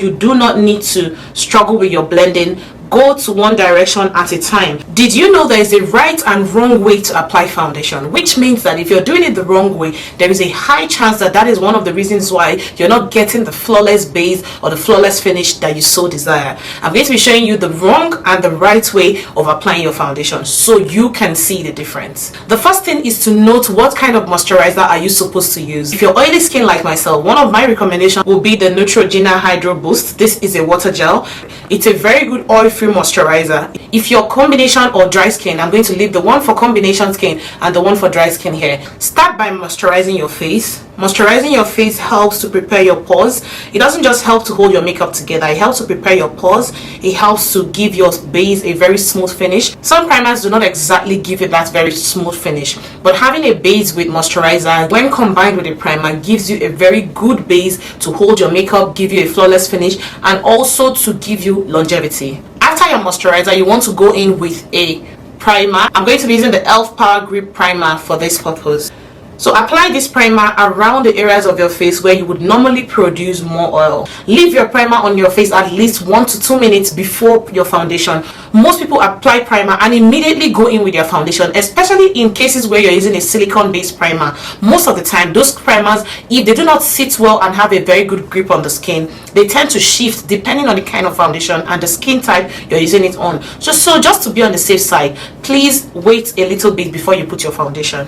You do not need to struggle with your blending. Go to one direction at a time. Did you know there is a right and wrong way to apply foundation? Which means that if you're doing it the wrong way, there is a high chance that that is one of the reasons why you're not getting the flawless base or the flawless finish that you so desire. I'm going to be showing you the wrong and the right way of applying your foundation so you can see the difference. The first thing is to note what kind of moisturizer are you supposed to use. If you're oily skin like myself, one of my recommendations will be the Neutrogena Hydro Boost. This is a water gel. It's a very good oil-free moisturizer. If you're combination or dry skin, I'm going to leave the one for combination skin and the one for dry skin here. Start by moisturizing your face. Moisturizing your face helps to prepare your pores. It doesn't just help to hold your makeup together, it helps to prepare your pores. It helps to give your base a very smooth finish. Some primers do not exactly give you that very smooth finish, but having a base with moisturizer when combined with a primer gives you a very good base to hold your makeup, give you a flawless finish, and also to give you longevity. After your moisturizer, you want to go in with a primer. I'm going to be using the e.l.f. Power Grip Primer for this purpose. So apply this primer around the areas of your face where you would normally produce more oil. Leave your primer on your face at least 1 to 2 minutes before your foundation. Most people apply primer and immediately go in with their foundation, especially in cases where you're using a silicone based primer. Most of the time those primers, if they do not sit well and have a very good grip on the skin, they tend to shift depending on the kind of foundation and the skin type you're using it on. Just to be on the safe side, please wait a little bit before you put your foundation.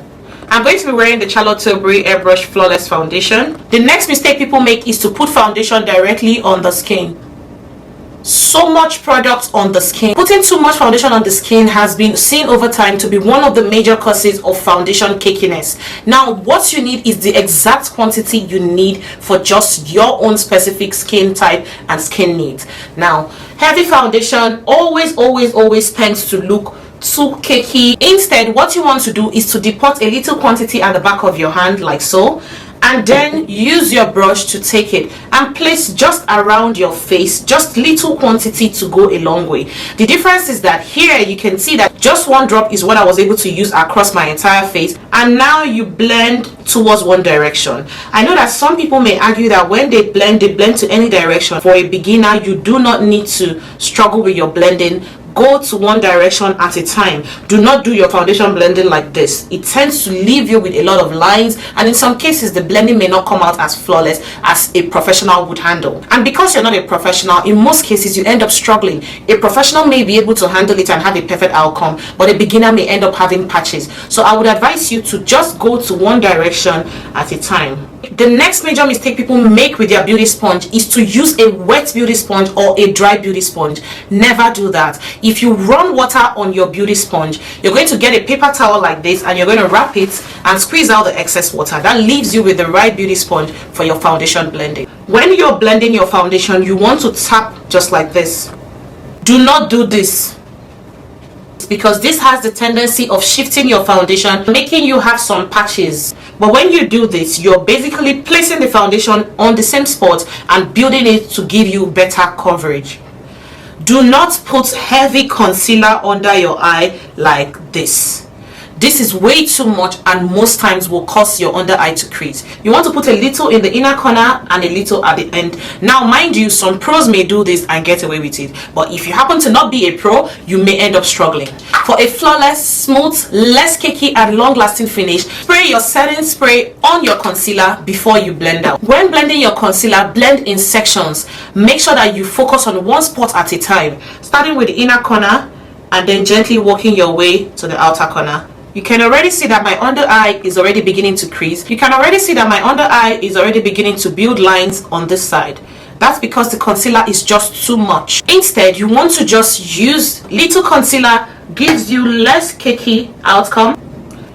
I'm going to be wearing the Charlotte Tilbury Airbrush Flawless Foundation. The next mistake people make is to put foundation directly on the skin. So much product on the skin. Putting too much foundation on the skin has been seen over time to be one of the major causes of foundation cakiness. Now, what you need is the exact quantity you need for just your own specific skin type and skin needs. Now, heavy foundation always tends to look too cakey. Instead, what you want to do is to depot a little quantity at the back of your hand like so, and then use your brush to take it and place just around your face, just little quantity to go a long way. The difference is that here you can see that just one drop is what I was able to use across my entire face, and now you blend towards one direction. I know that some people may argue that when they blend to any direction. For a beginner, you do not need to struggle with your blending. Go to one direction at a time. Do not do your foundation blending like this. It tends to leave you with a lot of lines, and in some cases the blending may not come out as flawless as a professional would handle. And because you're not a professional, in most cases you end up struggling. A professional may be able to handle it and have a perfect outcome, but a beginner may end up having patches. So I would advise you to just go to one direction at a time. The next major mistake people make with their beauty sponge is to use a wet beauty sponge or a dry beauty sponge. Never do that. If you run water on your beauty sponge, you're going to get a paper towel like this and you're going to wrap it and squeeze out the excess water. That leaves you with the right beauty sponge for your foundation blending. When you're blending your foundation, you want to tap just like this. Do not do this, because this has the tendency of shifting your foundation, making you have some patches. But when you do this, you're basically placing the foundation on the same spot and building it to give you better coverage. Do not put heavy concealer under your eye like this. This is way too much and most times will cause your under eye to crease. You want to put a little in the inner corner and a little at the end. Now, mind you, some pros may do this and get away with it, but if you happen to not be a pro, you may end up struggling. For a flawless, smooth, less cakey and long-lasting finish, spray your setting spray on your concealer before you blend out. When blending your concealer, blend in sections. Make sure that you focus on one spot at a time, starting with the inner corner and then gently working your way to the outer corner. You can already see that my under eye is already beginning to crease. You can already see that my under eye is already beginning to build lines on this side. That's because the concealer is just too much. Instead, you want to just use little concealer, gives you less cakey outcome.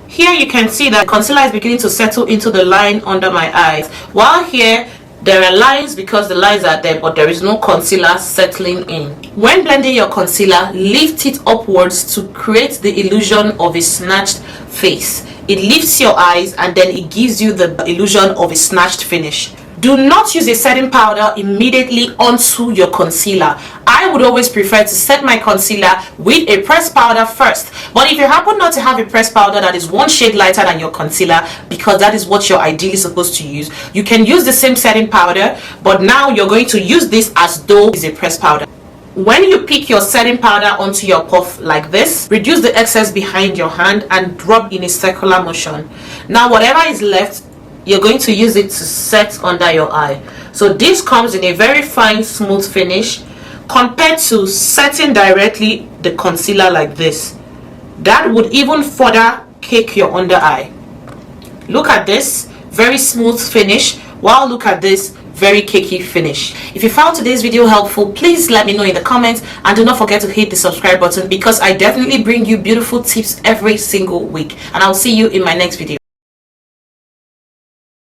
Here you can see that concealer is beginning to settle into the line under my eyes, while here there are lines because the lines are there, but there is no concealer settling in. When blending your concealer, lift it upwards to create the illusion of a snatched face. It lifts your eyes and then it gives you the illusion of a snatched finish. Do not use a setting powder immediately onto your concealer. I would always prefer to set my concealer with a pressed powder first. But if you happen not to have a pressed powder that is one shade lighter than your concealer, because that is what you're ideally supposed to use, you can use the same setting powder, but now you're going to use this as though it's a pressed powder. When you pick your setting powder onto your puff like this, reduce the excess behind your hand and rub in a circular motion. Now whatever is left, you're going to use it to set under your eye. So this comes in a very fine, smooth finish compared to setting directly the concealer like this. That would even further cake your under eye. Look at this, very smooth finish, while look at this, very cakey finish. If you found today's video helpful, please let me know in the comments, and do not forget to hit the subscribe button, because I definitely bring you beautiful tips every single week. And I'll see you in my next video.